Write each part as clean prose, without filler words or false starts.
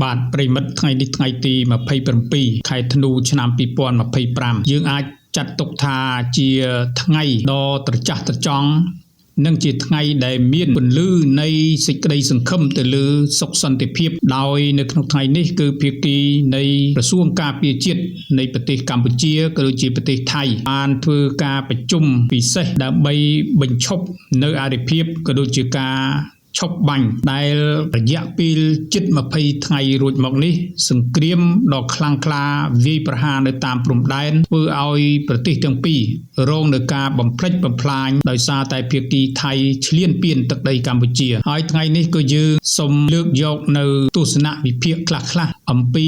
បាទប្រិមិត្តថ្ងៃនេះថ្ងៃទី27ខែធ្នូឆ្នាំ2025យើងអាចចាត់ទុកថាជាថ្ងៃដ៏ត្រចះត្រចង់និងជាថ្ងៃដែលមានពន្លឺនៃសេចក្តីសង្ឃឹមទៅលើសុខសន្តិភាពដោយនៅក្នុងថ្ងៃនេះគឺភាគីនៃក្រសួងការពារជាតិនៃប្រទេសកម្ពុជាក៏ដូចជាប្រទេសថៃបានធ្វើការប្រជុំពិសេសដើម្បីបញ្ឈប់នៅអរិភាពក៏ដូចជាការឈប់បាញ់ដែលរយៈពេលជិត20ថ្ងៃរួចមកនេះសង្គ្រាមដ៏ខ្លាំងក្លាវាយប្រហារនៅតាមព្រំដែនធ្វើឲ្យប្រទេសទាំងពីររងនឹងការបំផ្លិចបំផ្លាញដោយសារតែភាគីថៃឈ្លានពានទឹកដីកម្ពុជាហើយថ្ងៃនេះក៏យើងសូមលើកយកនៅទស្សនវិភាគខ្លះៗអំពី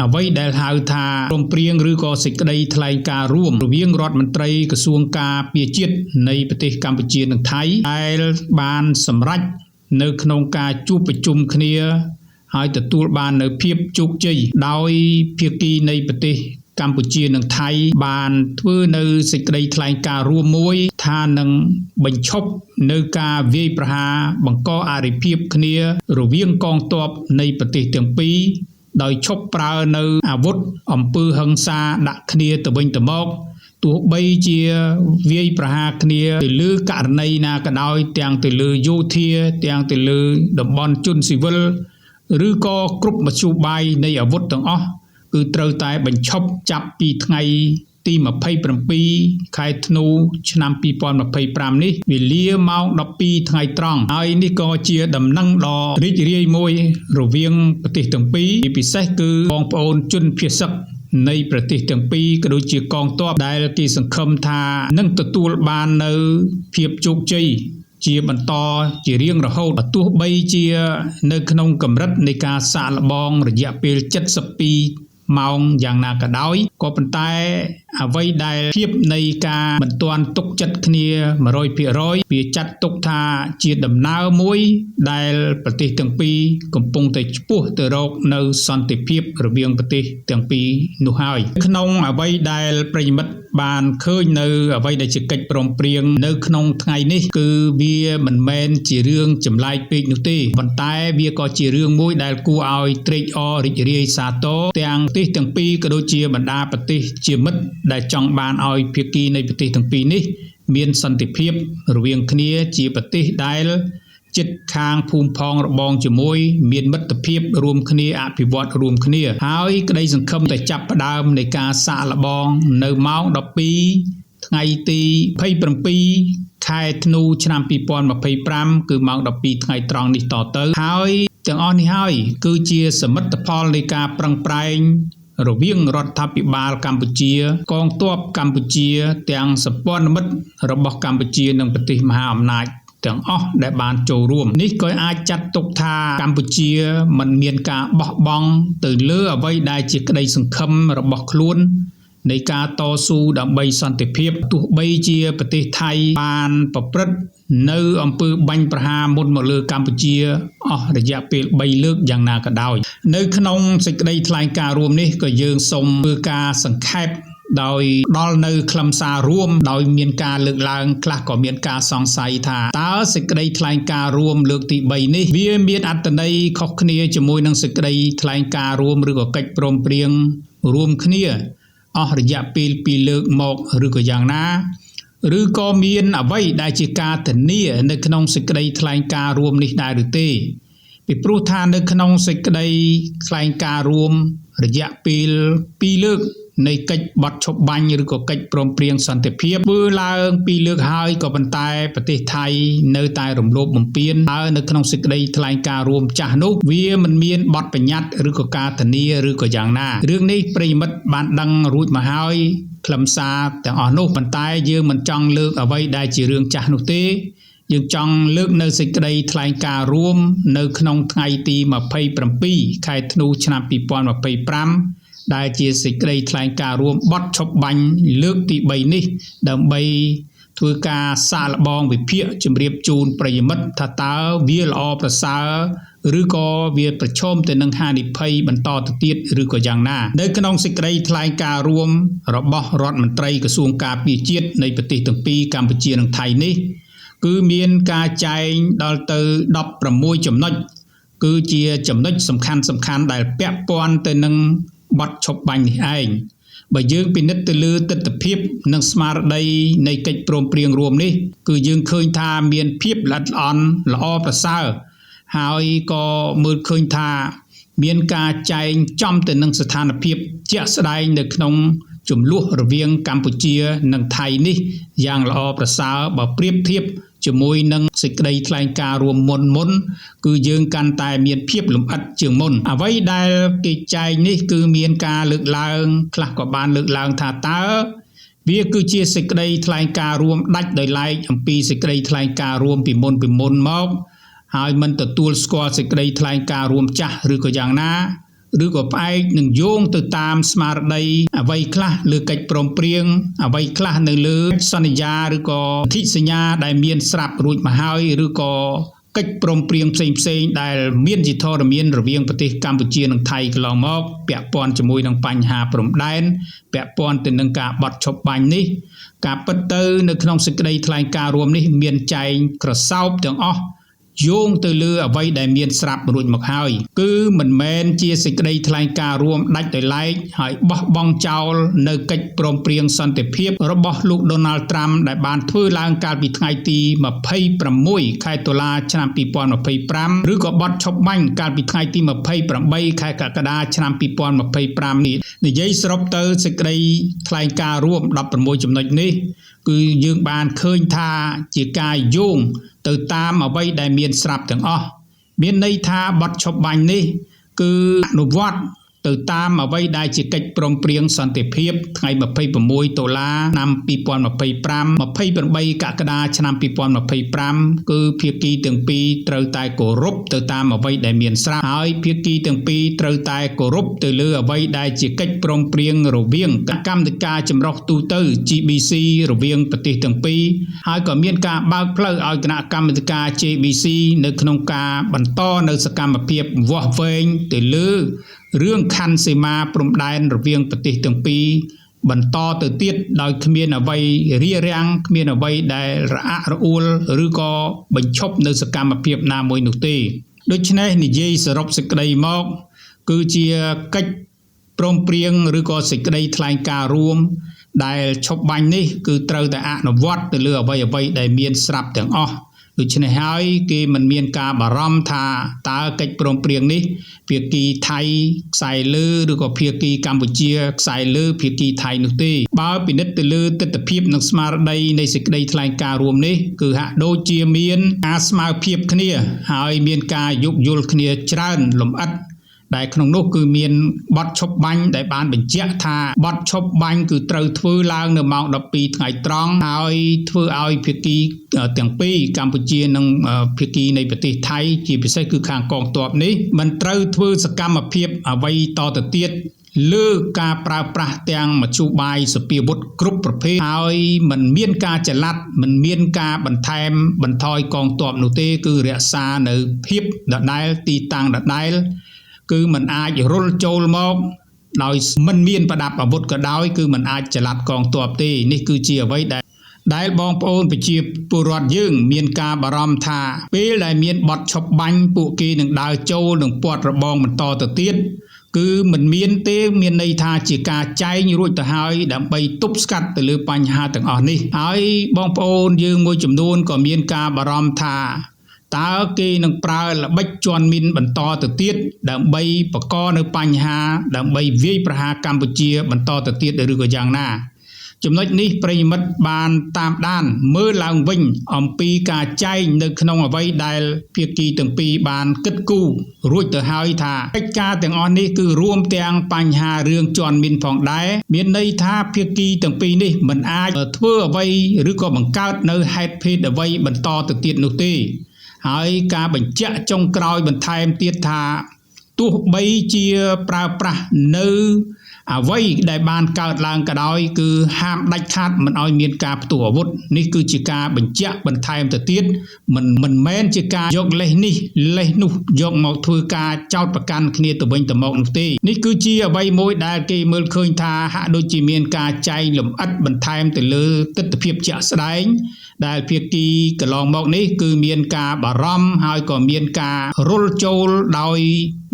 អ្វីដែលហៅថាព្រមព្រៀងឬក៏សេចក្តីថ្លែងការណ៍រួមរវាងរដ្ឋមន្ត្រីក្រសួងការពារជាតិនៃប្រទេសកម្ពុជានិងថៃដែលបានសម្រេចនៅក្នុងការជួបប្រជុំគ្នាហើយទទួលបាននៅភាពជោគជ័យដោយភាគីនៃប្រទេសកម្ពុជានិងថៃបានធ្វើនៅសេចក្តីថ្លែងការណ៍រួមមួយថានឹងបញ្ឈប់នៅការវាយប្រហារបង្កអរិភាពគ្នារវាងកងទ័ពនៃប្រទេសទាំងពីរដោយឈប់ប្រើនៅអាវុធអំពើហិង្សាដាក់គ្នាទៅវិញទៅមកទោះបីជាវាយប្រហារគ្នាទៅលើករណីណាក៏ដោយទាំងទៅលើយោធាទាំងទៅលើតំបន់ជនស៊ីវិលឬក៏គ្រប់មធ្យោបាយនៃអាវុធទាំងអស់គឺត្រូវតែបញ្ឈប់ចាប់ពីថ្ងៃទី27ខែធ្នូឆ្នាំ2025នេះវេលាម៉ោង12ថ្ងៃត្រង់ហើយនេះក៏ជាដំណឹងដ៏រីករាយមួយរវាងប្រទេសទាំងពីរពិសេសគឺបងប្អូនជនភៀសសិកនៃប្រទេសទាំងពីរក៏ដូចជាកងទ័ពដែលគេសង្ឃឹមថានឹងទទួលបាននៅភាពជោគជ័យជាបន្តជារៀងរហូតទោះបីជានៅក្នុងកម្រិតនៃការសាកល្បងរយៈពេល72ម៉ោងយ៉ាងណាក៏ដោយក៏ប៉ុន្តែអ្វីដែលភាពនៃការមិនទាន់ទុកចិត្តគ្នា 100% វាចាត់ទុកថាជាដំណើរមួយដែលប្រទេសទាំងពីរកំពុងតែឆ្ពោះទៅរកនៅសន្តិភាពរវាងប្រទេសទាំងពីរនោះហើយក្នុងអ្វីដែលប្រិយមិត្តបានឃើញនៅអ្វីដែលជាកិច្ចព្រមព្រៀងនៅក្នុងថ្ងៃនេះគឺវាមិនមែនជារឿងចម្លែកពេកនោះទេប៉ុន្តែវាក៏ជារឿងមួយដែលគួរឲ្យត្រេកអររីករាយសាទរទាំងប្រទេសទាំងពីរក៏ដូចជាបណ្ដាប្រទេសជាមិត្តដែលចង់បានឲ្យភាគីនៃប្រទេសទាំងពីរនេះមានសន្តិភាពរវាងគ្នាជាប្រទេសដែលជិតខាងភូមិផងរបងជាមួយមានមិត្តភាពរួមគ្នាអភិវឌ្ឍរួមគ្នាហើយក្តីសង្ឃឹមតែចាប់ផ្ដើមនៃការសាកល្បងនៅម៉ោង12ថ្ងៃទី27ខែធ្នូឆ្នាំ2025គឺម៉ោង12ថ្ងៃត្រង់នេះតទៅហើយទាំងអស់នេះហើយគឺជាសមិទ្ធផលនៃការប្រឹងប្រែងរវាងរដ្ឋាភិបាលកម្ពុជាកងទ័ពកម្ពុជាទាំងសម្ព័ន្ធមិត្តរបស់កម្ពុជានិងប្រទេសមហាអំណាចទាំងអស់ដែលបានចូលរួមនេះក៏អាចចាត់ទុកថាកម្ពុជាមិនមានការបោះបង់ទៅលើអ្វីដែលជាក្តីសង្ឃឹមរបស់ខ្លួននៃការតស៊ូដើម្បីសន្តិភាពទោះបីជាប្រទេសថៃបានប្រព្រឹត្តនៅអំពើបាញ់ប្រហារមុនមកលើកម្ពុជាអស់រយៈពេល3លើកយ៉ាងណាក៏ដោយនៅក្នុងសេចក្តីថ្លែងការណ៍រួមនេះក៏យើងសូមធ្វើការសង្ខេបដោយដល់នៅខ្លឹមសាររួមដោយមានការលើកឡើងខ្លះក៏មានការសង្ស័យថាតើសេចក្តីថ្លែងការណ៍រួមលើកទី3នេះវាមានអត្ថន័យខុសគ្នាជាមួយនឹងសេចក្តីថ្លែងការណ៍រួមឬក៏កិច្ចព្រមព្រៀងរួមគ្នាអស់រយៈពេល2លើកមកឬក៏យ៉ាងណាឬក៏មានអ្វីដែលជាការធានានៅក្នុងសេចក្តីថ្លែងការណ៍រួមនេះដែរឬទេពីព្រោះថានៅក្នុងសេចក្តីថ្លែងការណ៍រួមរយៈពេល2លើកនៃកិច្ចបត់ឈប់បាញ់ឬក៏កិច្ចព្រមព្រៀងសន្តិភាពធ្វើឡើង2លើកហើយក៏ប៉ុន្តែប្រទេសថៃនៅតែរំលោភបំពានហើយនៅក្នុងសេចក្តីថ្លែងការណ៍រួមចាស់នោះវាមិនមានបទបញ្ញត្តិឬក៏ការធានាឬក៏យ៉ាងណារឿងនេះប្រិយមិត្តបានដឹងរួចមកហើយខ្លឹមសារទាំងអស់នោះប៉ុន្តែយើងមិនចង់លើកអ្វីដែលជារឿងចាស់នោះទេយើងចង់លើកនៅសេចក្តីថ្លែងការណ៍រួមនៅក្នុងថ្ងៃទី27ខែធ្នូឆ្នាំ2025ដែលជាសេចក្តីថ្លែងការណ៍រួមបទឈប់បាញ់លើកទី3នេះដើម្បីធ្វើការសាកល្បងវិភាគជម្រាបជូនប្រិយមិត្តថាតើវាល្អប្រសើរឬក៏វាប្រឈមទៅនឹងហានិភ័យបន្តទៅទៀតឬក៏យ៉ាងណានៅក្នុងសេចក្តីថ្លែងការណ៍រួមរបស់រដ្ឋមន្ត្រីក្រសួងការពារជាតិនៃប្រទេសទាំងពីរកម្ពុជានិងថៃនេះគឺមានការចែងដល់ទៅ16ចំណុច គឺជាចំណុចសំខាន់ដែលពាក់ព័ន្ធទៅនឹងបទឈប់បាញ់នេះឯងបើយើងពិនិត្យទៅលើទស្សនវិជ្ជានិងស្មារតីនៃកិច្ចព្រមព្រៀងរួមនេះគឺយើងឃើញថាមានភាពល្អិតល្អន់ល្អប្រសើរហើយក៏មើលឃើញថាមានការចែងចំទៅនឹងស្ថានភាពជាក់ស្ដែងនៅក្នុងចំនួនរវាងកម្ពុជានិងថៃនេះយ៉ាងល្អប្រសើរបើប្រៀបធៀបជាមួយនឹងសេចក្តីថ្លែងការណ៍រួមមុនគឺយើងកាន់តែមានភាពលម្អិតជាងមុនអ្វីដែលគេចែងនេះគឺមានការលើកឡើងខ្លះក៏បានលើកឡើងថាតើវាគឺជាសេចក្តីថ្លែងការណ៍រួមដាច់ដោយឡែកអំពីសេចក្តីថ្លែងការណ៍រួមពីមុនមកហើយមិនទទួលស្គាល់សេចក្តីថ្លែងការណ៍រួមចាស់ឬក៏យ៉ាងណាឬក៏ផ្អែកនឹងយោងទៅតាមស្មារតីអ្វីខ្លះលើកិច្ចព្រមព្រៀងអ្វីខ្លះនៅលើសន្យាឬក៏អធិសញ្ញាដែលមានស្រាប់រួចមកហើយឬក៏កិច្ចព្រមព្រៀងផ្សេងដែលមានជាធរមានរវាងប្រទេសកម្ពុជានិងថៃកន្លងមកពាក់ព័ន្ធជាមួយនឹងបញ្ហាព្រំដែនពាក់ព័ន្ធទៅនឹងការបត់ឈប់បាញ់នេះការពិតទៅនៅក្នុងសេចក្តីថ្លែងការណ៍រួមនេះមានចែងក្រសោបទាំងអស់យោងទៅលើអ្វីដែលមានស្រាប់រួចមកហើយគឺមិនមែនជាសេចក្តីថ្លែងការណ៍រួមដាច់ដោយឡែកហើយបោះបង់ចោលនៅកិច្ចព្រមព្រៀងសន្តិភាពរបស់លោក Donald Trump ដែលបានធ្វើឡើងកាលពីថ្ងៃទី26ខែតុលាឆ្នាំ2025ឬក៏បទឈប់បាញ់កាលពីថ្ងៃទី28ខែកក្កដាឆ្នាំ2025នេះនិយាយសរុបទៅសេចក្តីថ្លែងការណ៍រួម16ចំណុចនេះគឺយើងបានឃើញថាជាការយោងទៅតាមអ្វីដែលមានស្រាប់ទាំងអស់មានន័យថាបទឈប់បាញ់នេះគឺអនុវត្តទៅតាមអ្វីដែលជាកិច្ចព្រមព្រៀងសន្តិភាពថ្ងៃ26តុលាឆ្នាំ2025 28កក្កដាឆ្នាំ2025គឺភាគីទាំងពីរត្រូវតែគោរពទៅតាមអ្វីដែលមានស្រាប់ហើយភាគីទាំងពីរត្រូវតែគោរពទៅលើអ្វីដែលជាកិច្ចព្រមព្រៀងរវាងកម្មវិការចម្រុះទូទៅ GBC រវាងប្រទេសទាំងពីរហើយក៏មានការបើកផ្លូវឲ្យគណៈកម្មាធិការ JBC នៅក្នុងការបន្តនៅសកម្មភាពវាស់វែងទៅលើរឿងខណ្ឌសីមាព្រំដែនរវាងប្រទេសទាំងពីរបន្តទៅទៀតដោយគ្មានអ្វីរារាំងគ្មានអ្វីដែលរអាក់រអួលឬក៏បញ្ឈប់នៅសកម្មភាពណាមួយនោះទេដូច្នេះនិយាយសរុបសេចក្តីមកគឺជាកិច្ចព្រមព្រៀងឬក៏សេចក្តីថ្លែងការណ៍រួមដែលឈប់បាញ់នេះគឺត្រូវតែអនុវត្តទៅលើអ្វីដែលមានស្រាប់ទាំងអស់ដូច្នេះហើយគេមិនមានការបារម្ភថាតើកិច្ចព្រមព្រៀងនេះភាគីថៃខ្សែលើឬក៏ភាគីកម្ពុជាខ្សែលើភាគីថៃនោះទេបើពិនិត្យទៅលើទស្សនវិជ្ជានិងស្មារតីនៃសេចក្តីថ្លែងការណ៍រួមនេះគឺហាក់ដូចជាមានការស្មើភាពគ្នាហើយមានការយោគយល់គ្នាច្រើនលម្អិតដែលក្នុងនោះគឺមានបទឈប់បាញ់ដែលបានបញ្ជាក់ថាបទឈប់បាញ់គឺត្រូវធ្វើឡើងនៅម៉ោង12ថ្ងៃត្រង់ហើយធ្វើឲ្យភាគីទាំងពីរកម្ពុជានិងភាគីនៃប្រទេសថៃជាពិសេសគឺខាងកងទ័ពនេះមិនត្រូវធ្វើសកម្មភាពអ្វីតទៅទៀតលើការប្រើប្រាស់ទាំងមធ្យោបាយសពាវុធគ្រប់ប្រភេទហើយមិនមានការចល័តមិនមានការបន្ថែមបន្ថយកងទ័ពនោះទេគឺរក្សានៅភាពដដែលទីតាំងដដែលគឺมันអាចរុលចូលមកដោយមិនមានប្រដាប់អាវុធក៏ដោយគឺมันអាចចល័តកងទ័ពទេនេះគឺជាអ្វីដែលបងប្អូនប្រជាពលរដ្ឋយើងមានការបារម្ភថាពេលដែលមានបទឈប់បាញ់ពួកគេនឹងដើរចូលនឹងពាត់របងបន្តទៅទៀតគឺមិនមានទេមានន័យថាជាការចែងរួចទៅហើយដើម្បីទប់ស្កាត់ទៅលើបញ្ហាទាំងអស់នេះហើយបងប្អូនយើងមួយចំនួនក៏មានការបារម្ភថាតើគេនឹងប្រើល្បិចជន់មីនបន្តទៅទៀតដើម្បីបង្កនៅបញ្ហាដើម្បីវាយប្រហារកម្ពុជាបន្តទៅទៀតឬក៏យ៉ាងណាចំណុចនេះប្រិយមិត្តបានតាមដានមើលឡើងវិញអំពីការចែងនៅក្នុងអ្វីដែលភាគីទាំងពីរបានគិតគូររួចទៅហើយថាកិច្ចការទាំងអស់នេះគឺរួមទាំងបញ្ហារឿងជន់មីនផងដែរមានន័យថាភាគីទាំងពីរនេះមិនអាចធ្វើអ្វីឬក៏បង្កើតនៅហេតុភេទអ្វីបន្តទៅទៀតនោះទេហើយការបញ្ជាក់ចុងក្រោយបន្ថែមទៀតថាទោះបីជាប្រើប្រាស់នៅអ្វីដែលបានកើតឡើងក៏ដោយគឺហាមដាច់ខាតមិនឲ្យមានការផ្ទុះអាវុធនេះគឺជាការបញ្ជាក់បន្ថែមទៅទៀតមិនមែនជាការយកលេសនេះលេសនោះយកមកធ្វើការចោទប្រកាន់គ្នាទៅវិញទៅមកនោះទេនេះគឺជាអ្វីមួយដែលគេមើលឃើញថាហាក់ដូចជាមានការចែងលម្អិតបន្ថែមទៅលើទស្សនវិជ្ជាជាក់ស្ដែង ដែលភាគីកន្លងមកនេះគឺមានការបារម្ភហើយក៏មានការរុលចូលដោយ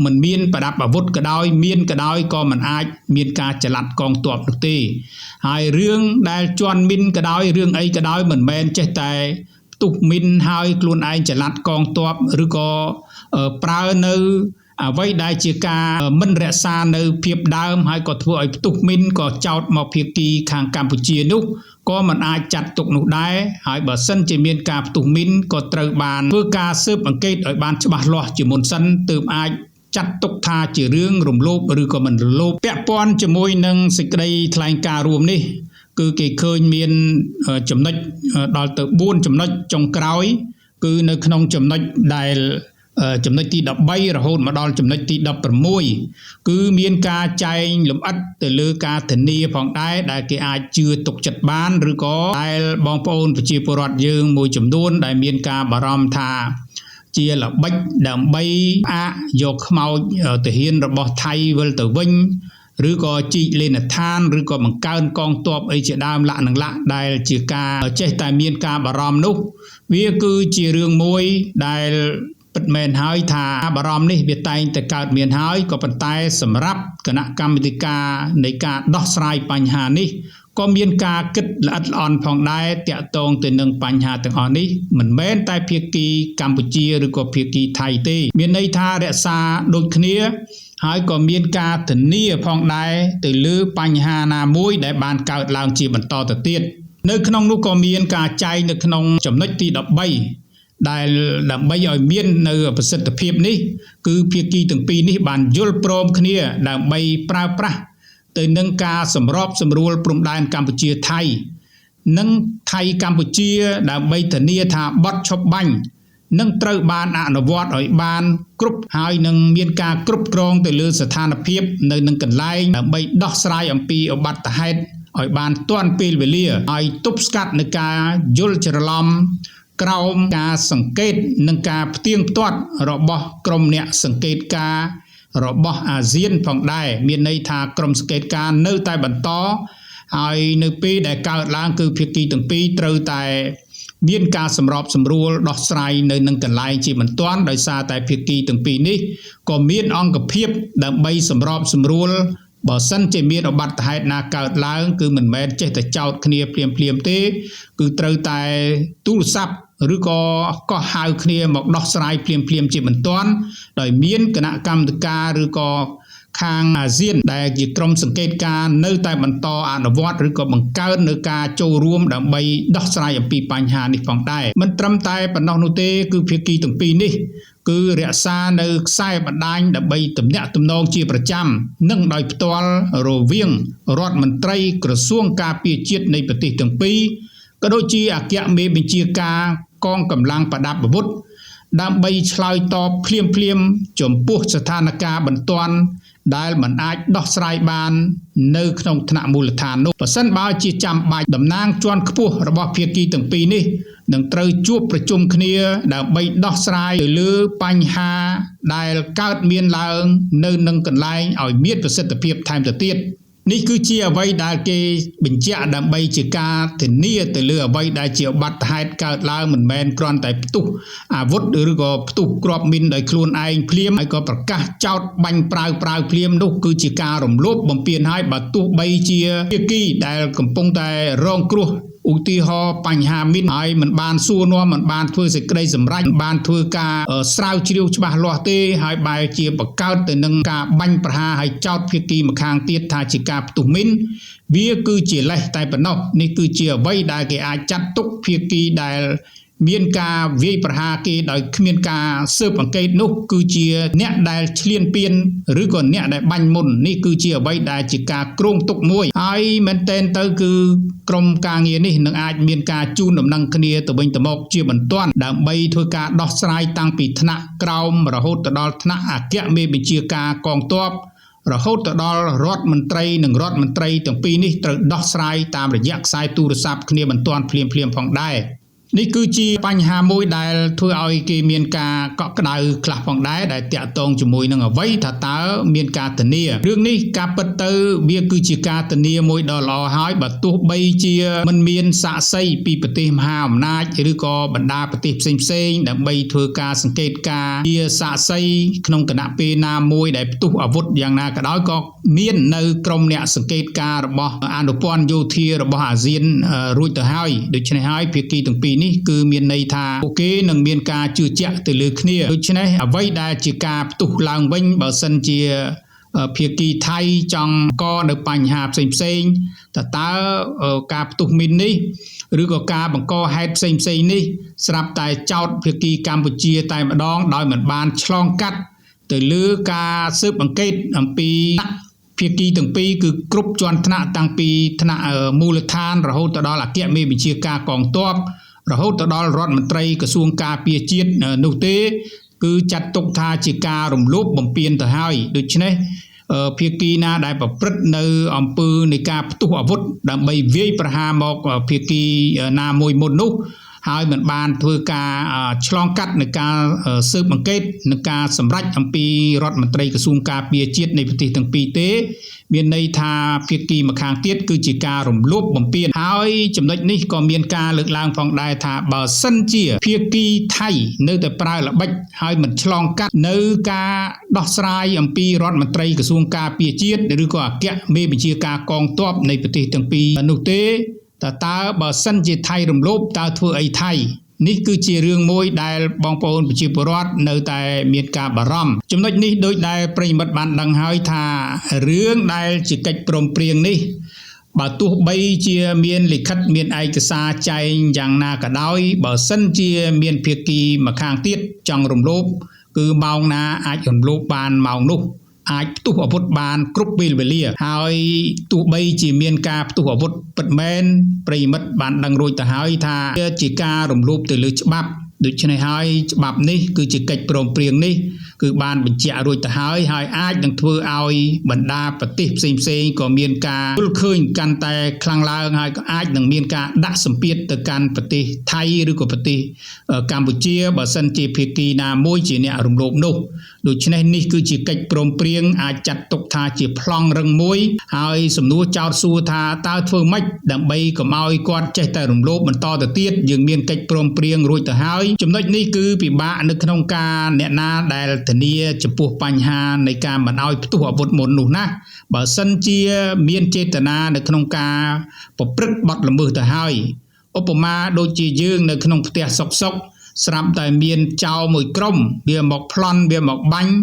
មិនមានប្រដាប់អាវុធក៏ដោយមានក៏ដោយក៏មិនអាចមានការចល័តកងទ័ពនោះទេហើយរឿងដែលជន់មីនក៏ដោយរឿងអីក៏ដោយមិនមែនចេះតែផ្ទុះមីនហើយខ្លួនឯងចល័តកងទ័ពឬក៏ប្រើនៅអ្វីដែលជាការមិនរក្សានៅភាពដើមហើយក៏ធ្វើឲ្យផ្ទុះមីនក៏ចោទមកភាគីខាងកម្ពុជានោះក៏មិនអាចចាត់ទុកនោះដែរហើយបើសិនជាមានការផ្ទុះមីនក៏ត្រូវបានធ្វើការស៊ើបអង្កេតឲ្យបានច្បាស់លាស់ជាមុនសិនទើបអាចចាត់ទុកថាជារឿងរំលោភឬក៏មិនរំលោភពាក់ព័ន្ធជាមួយនឹងសេចក្តីថ្លែងការណ៍រួមនេះគឺគេឃើញមានចំណុចដល់ទៅ4ចំណុចចុងក្រោយគឺនៅក្នុងចំណុចដែលចំណុចទី13រហូតមកដល់ចំណុចទី16គឺមានការចែងលម្អិតទៅលើការធានាផងដែរដែលគេអាចជឿទុកចិត្តបានឬក៏ដែលបងប្អូនប្រជាពលរដ្ឋយើងមួយចំនួនដែលមានការបារម្ភថាជាល្បិចដើម្បីយកខ្មោចទាហានរបស់ថៃវិលទៅវិញឬក៏ជីកលេនដ្ឋានឬក៏បង្កើនកងទ័ពអីជាដើមលក្ខណៈដែលជាការចេះតែមានការបារម្ភនោះវាគឺជារឿងមួយដែលពិតមែនហើយថាបារម្ភនេះវាតែងតែកើតមានហើយក៏ប៉ុន្តែសម្រាប់គណៈកម្មាធិការនៃការដោះស្រាយបញ្ហានេះក៏មានការគិតល្អិតល្អន់ផងដែរតាក់ទងទៅនឹងបញ្ហាទាំងអស់នេះមិនមែនតែភាគីកម្ពុជាឬក៏ភាគីថៃទេមានន័យថារក្សាដូចគ្នាហើយក៏មានការធានាផងដែរទៅលើបញ្ហាណាមួយដែលបានកើតឡើងជាបន្តទៅទៀតនៅក្នុងនោះក៏មានការចែងនៅក្នុងចំណុចទី13ដែលដើម្បីឲ្យមាននៅប្រសិទ្ធភាពនេះគឺភាគីទាំងពីរនេះបានយល់ព្រមគ្នាដើម្បីប្រើប្រាស់ទៅនឹងការសម្របសម្រួលព្រំដែនកម្ពុជាថៃនិងថៃកម្ពុជាដើម្បីធានាថាបទឈប់បាញ់នឹងត្រូវបានអនុវត្តឲ្យបានគ្រប់ហើយនឹងមានការគ្រប់គ្រងទៅលើស្ថានភាពនៅនឹងកន្លែងដើម្បីដោះស្រាយអំពីឧបទ្ទហេតុឲ្យបានទាន់ពេលវេលាហើយទប់ស្កាត់នឹងការយល់ច្រឡំក្រោមការសង្កេតនិងការផ្ទៀងផ្ទាត់របស់ក្រុមអ្នកសង្កេតការរបស់អាស៊ានផងដែរមានន័យថាក្រុមសង្កេតការនៅតែបន្តហើយនៅពេលដែលកើតឡើងគឺភាគីទាំងពីរត្រូវតែមានការសម្របសម្រួលដោះស្រាយនៅនឹងកន្លែងជាបន្ទាន់ដោយសារតែភាគីទាំងពីរនេះក៏មានអង្គភាពដើម្បីសម្របសម្រួលបើសិនជាមានឧបទ្ទហេតុណាកើតឡើងគឺមិនមែនចេះតែចោទគ្នាភ្លាមទេគឺត្រូវតែទូរស័ព្ទឬក៏កោះហៅគ្នាមកដោះស្រាយភ្លាមជាបន្ទាន់ដោយមានគណៈកម្មការឬក៏ខាងអាស៊ានដែលជាក្រុមសង្កេតការនៅតែបន្តអនុវត្តឬក៏បង្កើននៅការចូលរួមដើម្បីដោះស្រាយអំពីបញ្ហានេះផងដែរមិនត្រឹមតែប៉ុណ្ណោះនោះទេគឺភាគីទាំងពីរនេះគឺរក្សានៅខ្សែបណ្ដាញដើម្បីទំនាក់ទំនងជាប្រចាំនិងដោយផ្ទាល់រវាងរដ្ឋមន្ត្រីក្រសួងការពារជាតិនៃប្រទេសទាំងពីរក៏ដូចជាអគ្គមេបញ្ជាការកងកម្លាំងប្រដាប់អាវុធដើម្បីឆ្លើយតបភ្លាមចំពោះស្ថានភាពបន្ទាន់ដែលមិនអាចដោះស្រាយបាននៅក្នុងថ្នាក់មូលដ្ឋាននោះបើសិនបើជាចាំបាច់តំណាងជាន់ខ្ពស់របស់ភាគីទាំងពីរនេះនឹងត្រូវជួបប្រជុំគ្នាដើម្បីដោះស្រាយទៅលើបញ្ហាដែលកើតមានឡើងនៅនឹងកន្លែងឲ្យមានប្រសិទ្ធភាពថែមទៅទៀតនេះគឺជាអ្វីដែលគេបញ្ជាក់ដើម្បីជាការធានាទៅលើអ្វីដែលជាឧបទ្ទហេតុកើតឡើងមិនមែនគ្រាន់តែផ្ទុះអាវុធឬក៏ផ្ទុះគ្រាប់មីនដោយខ្លួនឯងភ្លាមហើយក៏ប្រកាសចោទបាញ់ប្រាវភ្លាមនោះគឺជាការរំលោភបំពានហើយបើទោះបីជាភាគីដែលកំពុងតែរងគ្រោះឧទាហរណ៍បញ្ហាមីនហើយមិនបានសួរនាំមិនបានធ្វើសេចក្តីសម្រេចមិនបានធ្វើការស្រាវជ្រាវច្បាស់លាស់ទេហើយបែរជាបង្កើតទៅនឹងការបាញ់ប្រហារហើយចោទភាគីម្ខាងទៀតថាជាការផ្ទុះមីនវាគឺជាលេសតែប៉ុណ្ណោះនេះគឺជាអ្វីដែលគេអាចចាត់ទុកភាគីដែលមានការវាយប្រហារគេដោយគ្មានការស៊ើបអង្កេតនោះគឺជាអ្នកដែលឈ្លានពានឬក៏អ្នកដែលបាញ់មុននេះគឺជាអ្វីដែលជាការគ្រោងទុកមួយហើយមែនទែនទៅគឺក្រុមការងារនេះនឹងអាចមានការជូនដំណឹងគ្នាទៅវិញទៅមកជាបន្ទាន់ដើម្បីធ្វើការដោះស្រាយតាំងពីថ្នាក់ក្រោមរហូតទៅដល់ថ្នាក់អគ្គមេបញ្ជាការកងទ័ពរហូតទៅដល់រដ្ឋមន្ត្រីនិងរដ្ឋមន្ត្រីទាំងពីរនេះត្រូវដោះស្រាយតាមរយៈខ្សែទូរស័ព្ទគ្នាបន្ទាន់ភ្លាមផងដែរ នេះគឺជាបញ្ហាមួយដែលធ្វើឲ្យគេមានការកក់ក្ដៅខ្លះផងដែរដែលតាក់ទងជាមួយនឹងអ្វីថាតើមានការធានារឿងនេះការពិតទៅវាគឺជាការធានាមួយដ៏ល្អហើយបើទោះបីជាមិនមានសាក្សីពីប្រទេសមហាអំណាចឬក៏បណ្ដាប្រទេសផ្សេងៗដើម្បីធ្វើការសង្កេតការណ៍ជាសាក្សីក្នុងគណៈពេលណាមួយដែលផ្ទុះអាវុធយ៉ាងណាក៏ដោយក៏មាននៅក្រុមអ្នកសង្កេតការណ៍របស់អនុព័ន្ធយោធារបស់អាស៊ានរួចទៅហើយដូច្នេះហើយភាគីទាំងពីរនេះគឺមានន័យថាពួកគេនឹងមានការជឿជាក់ទៅលើគ្នាដូច្នេះអ្វីដែលជាការផ្ទុះឡើងវិញបើសិនជាភាគីថៃចង់កនៅបញ្ហាផ្សេងៗតើការផ្ទុះមីននេះឬក៏ការបង្កហេតុផ្សេងៗនេះស្រាប់តែចោទភាគីកម្ពុជាតែម្ដងដោយមិនបានឆ្លងកាត់ទៅលើការស៊ើបអង្កេតអំពីភាគីទាំងពីរគឺគ្រប់ជាន់ថ្នាក់តាំងពីថ្នាក់មូលដ្ឋានរហូតទៅដល់អគ្គមេបញ្ជាការកងទ័ពរហូតទៅដល់រដ្ឋមន្ត្រីក្រសួងការពារជាតិនោះទេគឺចាត់ទុកថាជាការរំលោភបំពានទៅហើយដូច្នេះភាគីណាដែលប្រព្រឹត្តនៅអំពើនៃការផ្ទុះអាវុធដើម្បីវាយប្រហារមកភាគីណាមួយមុននោះហើយមិនបានធ្វើការឆ្លងកាត់នៃការស៊ើបអង្កេតនិងការសម្រេចអំពីរដ្ឋមន្ត្រីក្រសួងការពារជាតិនៃប្រទេសទាំងពីរទេមានន័យថាភាគីម្ខាងទៀតគឺជាការរំលោភបំពានហើយចំណុចនេះក៏មានការលើកឡើងផងដែរថាបើសិនជាភាគីថៃនៅតែប្រើល្បិចហើយមិនឆ្លងកាត់នៅការដោះស្រាយអំពីរដ្ឋមន្ត្រីក្រសួងការពារជាតិឬក៏អគ្គមេបញ្ជាការកងទ័ពនៃប្រទេសទាំងពីរនោះទេតើបើសិនជាថៃរំលោភតើធ្វើអីថៃនេះគឺជារឿងមួយដែលបងប្អូនប្រជាពលរដ្ឋនៅតែមានការបារម្ភចំណុចនេះដូចដែលប្រិយមិត្តបានដឹងហើយថារឿងដែលជាកិច្ចព្រមព្រៀងនេះបើទោះបីជាមានលិខិតមានឯកសារចែងយ៉ាងណាក៏ដោយបើសិនជាមានភាគីម្ខាងទៀតចង់រំលោភគឺម៉ោងណាអាចរំលោភបានម៉ោងនោះអាចផ្ទុះអាវុធបានគ្រប់ពេលវេលាហើយទោះបីជាមានការផ្ទុះអាវុធពិតមែនប្រិយមិត្តបានដឹងរួចទៅហើយថាជាការរំលោភទៅលើច្បាប់ដូច្នេះហើយច្បាប់នេះគឺជាកិច្ចព្រមព្រៀងនេះគឺបានបញ្ជាក់រួចទៅហើយអាចនឹងធ្វើឲ្យបណ្ដាប្រទេសផ្សេងៗក៏មានការយល់ឃើញកាន់តែខ្លាំងឡើងហើយក៏អាចនឹងមានការដាក់សម្ពាធទៅកាន់ប្រទេសថៃឬក៏ប្រទេសកម្ពុជាបើសិនជាភាគីណាមួយជាអ្នករំលោភនោះដូច្នេះនេះគឺជាកិច្ចព្រមព្រៀងអាចចាត់ទុកថាជាប្លង់រឹងមួយហើយសំណួរចោទសួរថាតើធ្វើម៉េចដើម្បីកុំឲ្យគាត់ចេះតែរំលោភបន្តទៅទៀតយើងមានកិច្ចព្រមព្រៀងរួចទៅហើយចំណុចនេះគឺពិបាកនៅក្នុងការអ្នកណាដែលធានាចំពោះបញ្ហានៃការមិនឲ្យផ្ទុះអាវុធមុននោះណាបើសិនជាមានចេតនានៅក្នុងការប្រព្រឹត្តបទល្មើសទៅហើយឧបមាដូចជាយើងនៅក្នុងផ្ទះសុកស្រាប់តែមានចោរមួយក្រុមវាមកប្លន់វាមកបាញ់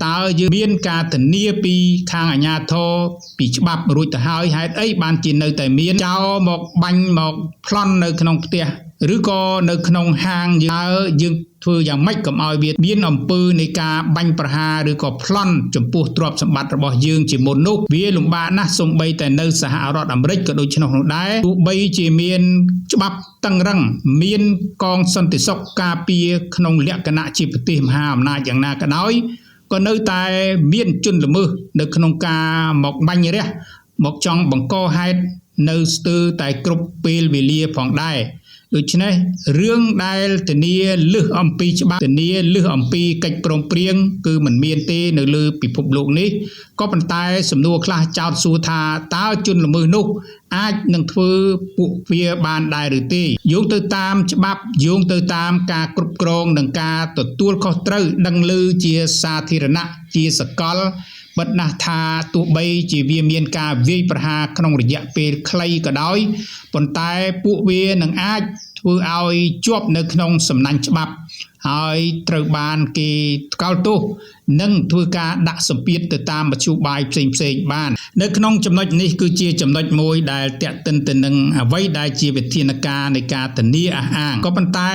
តើយើងមានការធានាពីខាងអាជ្ញាធរពីច្បាប់រួចទៅហើយហេតុអីបានជានៅតែមានចោរមកបាញ់មកប្លន់នៅក្នុងផ្ទះឬក៏នៅក្នុងហាងយើងធ្វើយ៉ាងម៉េចកុំឲ្យវាមានអំពើនៃការបាញ់ប្រហារឬក៏ប្លន់ចំពោះទ្រព្យសម្បត្តិរបស់យើងជាមុននោះវាលំបាកណាស់សូម្បីតែនៅសហរដ្ឋអាមេរិកក៏ដូច្នោះនោះដែរទោះបីជាមានច្បាប់តឹងរឹងមានកងសន្តិសុខការពារក្នុងលក្ខណៈជាប្រទេសមហាអំណាចយ៉ាងណាក៏ដោយក៏នៅតែមានជនល្មើសនៅក្នុងការមកបាញ់រះមកចង់បង្កហេតុនៅស្ទើរតែគ្រប់ពេលវេលាផងដែរដូច្នេះរឿងដែលធានាលើសអំពីច្បាប់ធានាលើសអំពីកិច្ចព្រមព្រៀងគឺមិនមានទេនៅលើពិភពលោកនេះក៏ប៉ុន្តែសំណួរខ្លះចោទសួរថាតើជនល្មើសនោះអាចនឹងធ្វើពួកវាបានដែរឬទេយោងទៅតាមច្បាប់យោងទៅតាមការគ្រប់គ្រងនិងការទទួលខុសត្រូវដឹងឮជាសាធារណៈជាសកលបិទណាស់ថាទោះបីជាវាមានការវាយប្រហារក្នុងរយៈពេលខ្លីក៏ដោយប៉ុន្តែពួកវានឹងអាចធ្វើឲ្យជាប់នៅក្នុងសំណាញ់ច្បាប់ហើយត្រូវបានគេថ្កោលទោសនិងធ្វើការដាក់សម្ពាធទៅតាមមធ្យោបាយផ្សេងៗបាននៅក្នុងចំណុចនេះគឺជាចំណុចមួយដែលតាក់ទិនទៅនឹងអ្វីដែលជាវិធានការនៃការធានាអះអាងក៏ប៉ុន្តែ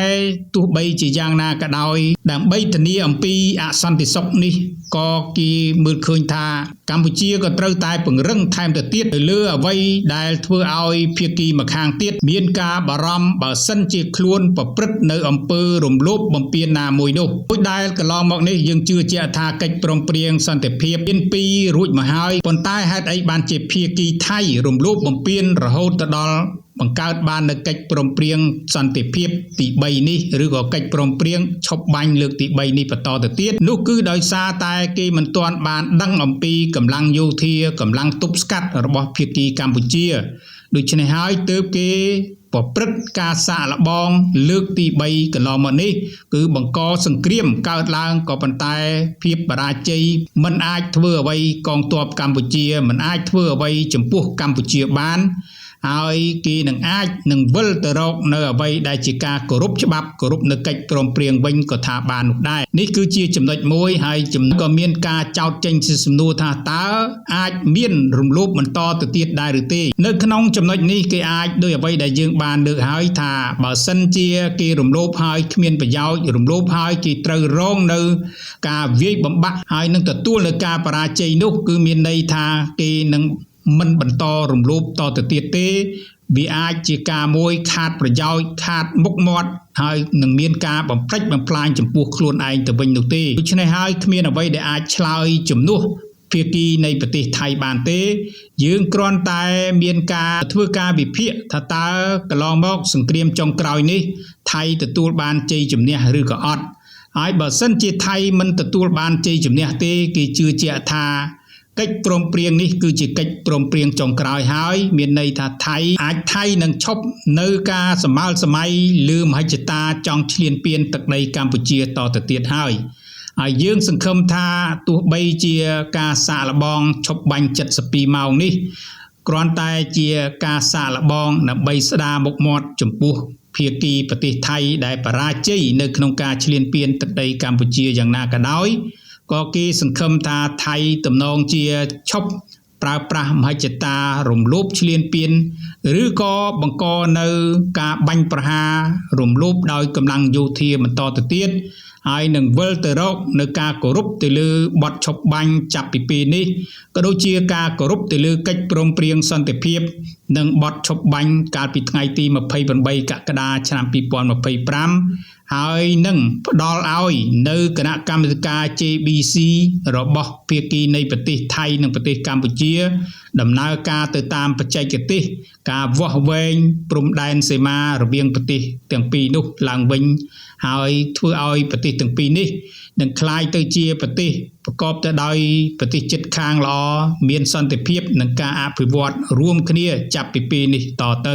ទោះបីជាយ៉ាងណាក៏ដោយដើម្បីធានាអំពីអសន្តិសុខនេះក៏គេមើលឃើញថាកម្ពុជាក៏ត្រូវតែពង្រឹងថែមទៅទៀតទៅលើអ្វីដែលធ្វើឲ្យភាគីម្ខាងទៀតមានការបារម្ភបើសិនជាខ្លួនប្រព្រឹត្តនៅអំពើរំលោភបំពានណាមួយនោះដូចដែលកន្លងមកនេះយើងជឿជាក់ថាកិច្ចព្រមព្រៀងសន្តិភាពមាន2រួចមកហើយប៉ុន្តែហេតុអីបានជាភាគីថៃរំលោភបំពានរហូតទៅដល់ បង្កើតបាននៅកិច្ចព្រមព្រៀងសន្តិភាពទី3នេះឬក៏កិច្ចព្រមព្រៀងឈប់បាញ់លើកទី3នេះបន្តទៅទៀតនោះគឺដោយសារតែគេមិនទាន់បានដឹងអំពីកម្លាំងយោធាកម្លាំងទប់ស្កាត់របស់ភាគីកម្ពុជាដូច្នេះហើយទើបគេប្រព្រឹត្តការសាកល្បងលើកទី3កន្លងមកនេះគឺបង្កសង្គ្រាមកើតឡើងក៏ប៉ុន្តែភាពបរាជ័យមិនអាចធ្វើអ្វីកងទ័ពកម្ពុជាមិនអាចធ្វើអ្វីចំពោះកម្ពុជាបានហើយគេនឹងវិលទៅរកនៅអ្វីដែលជាការគោរពច្បាប់គោរពនៅកិច្ចព្រមព្រៀងវិញក៏ថាបាននោះដែរនេះគឺជាចំណុចមួយហើយក៏មានការចោទចេញជាសំណួរថាតើអាចមានរំលោភបន្តទៅទៀតដែរឬទេនៅក្នុងចំណុចនេះគេអាចដោយអ្វីដែលយើងបានលើកហើយថាបើសិនជាគេរំលោភហើយគ្មានប្រយោជន៍រំលោភហើយគេត្រូវរងនៅការវាយបំបាក់ហើយនឹងទទួលនៅការបរាជ័យនោះគឺមានន័យថាគេនឹងមិនបន្តរំលោភតទៅទៀតទេវាអាចជាការមួយខាតប្រយោជន៍ខាតមុខមាត់ហើយនឹងមានការបំផ្លិចបំផ្លាញចំពោះខ្លួនឯងទៅវិញនោះទេដូច្នេះហើយគ្មានអ្វីដែលអាចឆ្លើយជំនួសភាគីនៃប្រទេសថៃបានទេយើងគ្រាន់តែមានការធ្វើការវិភាគថាតើកន្លងមកសង្គ្រាមចុងក្រោយនេះថៃទទួលបានជ័យជំនះឬក៏អត់ហើយបើសិនជាថៃមិនទទួលបានជ័យជំនះទេគេជឿជាក់ថាកិច្ចព្រមព្រៀងនេះគឺជាកិច្ចព្រមព្រៀងចុងក្រោយហើយមានន័យថាថៃនឹងឈប់នៅការសម្មាលសម័យលើមហិច្ឆតាចង់ឈ្លានពានទឹកដីកម្ពុជាតទៅទៀតហើយយើងសង្ឃឹមថាទោះបីជាការសាកល្បងឈប់បាញ់72ម៉ោងនេះគ្រាន់តែជាការសាកល្បងដើម្បីស្ដារមុខមាត់ចំពោះភាគីប្រទេសថៃដែលបរាជ័យនៅក្នុងការឈ្លានពានទឹកដីកម្ពុជាយ៉ាងណាក៏ដោយក៏គេសង្ឃឹមថាថៃទំនងជាឈប់ប្រើប្រាស់មហិច្ឆតារំលោភឈ្លានពានឬក៏បង្កនៅការបាញ់ប្រហាររំលោភដោយកម្លាំងយោធាបន្តទៅទៀតហើយនឹងវិលទៅរកនៅការគោរពទៅលើបទឈប់បាញ់ចាប់ពីពេលនេះក៏ដូចជាការគោរពទៅលើកិច្ចព្រមព្រៀងសន្តិភាពនិងបទឈប់បាញ់កាលពីថ្ងៃទី28កក្កដាឆ្នាំ2025ហើយនឹងផ្ដល់ឲ្យនៅគណៈកម្មាធិការ JBC របស់ភាគីនៃប្រទេសថៃនិងប្រទេសកម្ពុជាដំណើរការទៅតាមបច្ចេកទេសការវាស់វែងព្រំដែនសីមារវាងប្រទេសទាំងពីរនោះឡើងវិញហើយធ្វើឲ្យប្រទេសទាំងពីរនេះនឹងក្លាយទៅជាប្រទេសប្រកបទៅដោយប្រទេសជិតខាងល្អមានសន្តិភាពនិងការអភិវឌ្ឍរួមគ្នាចាប់ពីពេលនេះតទៅ